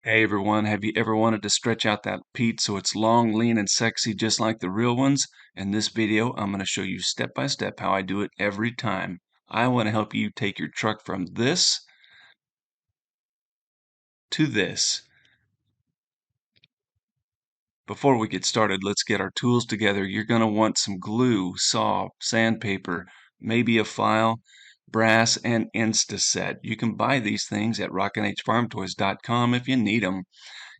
Hey everyone, have you ever wanted to stretch out that Pete so it's long, lean, and sexy just like the real ones? In this video, I'm going to show you step by step how I do it every time. I want to help you take your truck from this to this. Before we get started, let's get our tools together. You're going to want some glue, saw, sandpaper, maybe a file, brass, and Instaset. You can buy these things at rockinhfarmtoys.com if you need them.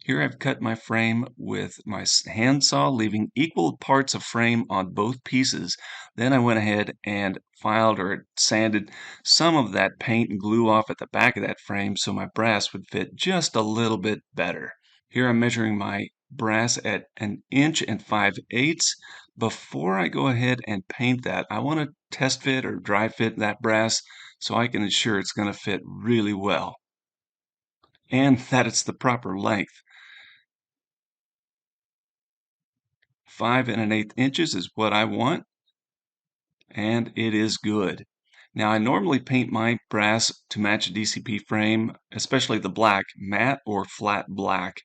Here I've cut my frame with my handsaw, leaving equal parts of frame on both pieces. Then I went ahead and filed or sanded some of that paint and glue off at the back of that frame so my brass would fit just a little bit better. Here I'm measuring my brass at 1.5 inches. Before I go ahead and paint that, I want to test fit or dry fit that brass so I can ensure it's going to fit really well and that it's the proper length. 5 1/8 inches is what I want, and it is good. Now, I normally paint my brass to match a DCP frame, especially the black, matte or flat black.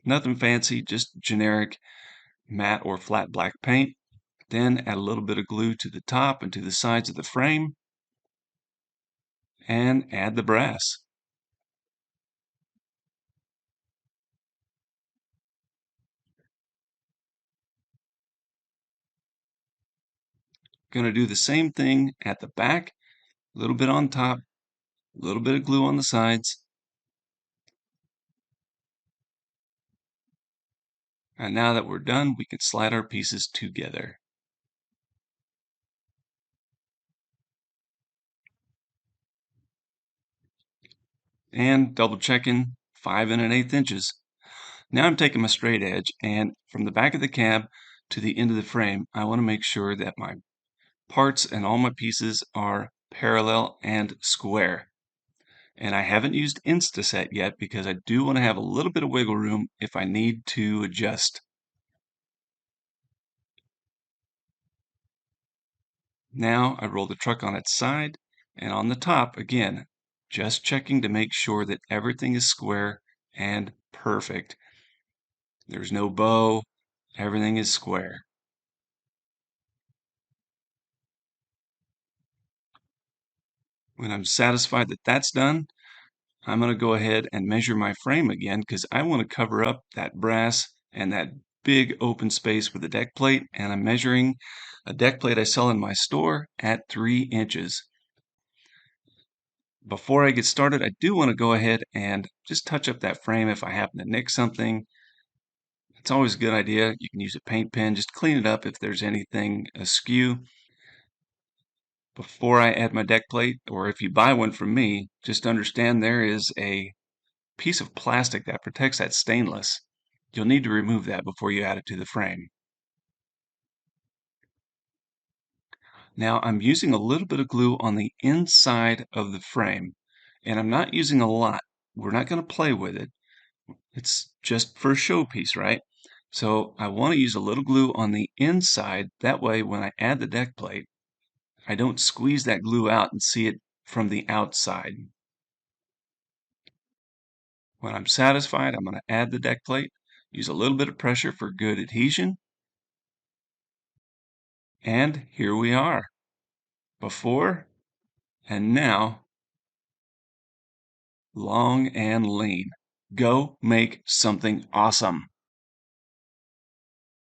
Nothing fancy, just generic matte or flat black paint. Then add a little bit of glue to the top and to the sides of the frame, and add the brass. Going to do the same thing at the back, a little bit on top, a little bit of glue on the sides. And now that we're done, we can slide our pieces together. And double checking 5 1/8 inches. Now I'm taking my straight edge and from the back of the cab to the end of the frame, I want to make sure that my parts and all my pieces are parallel and square. And I haven't used Instaset yet because I do want to have a little bit of wiggle room if I need to adjust. Now I roll the truck on its side and on the top again, just checking to make sure that everything is square and perfect. There's no bow, everything is square. When I'm satisfied that that's done, I'm going to go ahead and measure my frame again because I want to cover up that brass and that big open space with the deck plate, and I'm measuring a deck plate I sell in my store at 3 inches. Before I get started, I do want to go ahead and just touch up that frame if I happen to nick something. It's always a good idea. You can use a paint pen, just clean it up if there's anything askew. Before I add my deck plate, or if you buy one from me, just understand there is a piece of plastic that protects that stainless. You'll need to remove that before you add it to the frame. Now I'm using a little bit of glue on the inside of the frame, and I'm not using a lot. We're not going to play with it. It's just for a showpiece, right? So I want to use a little glue on the inside. That way, when I add the deck plate, I don't squeeze that glue out and see it from the outside. When I'm satisfied, I'm going to add the deck plate, use a little bit of pressure for good adhesion, and here we are. Before and now, long and lean. Go make something awesome.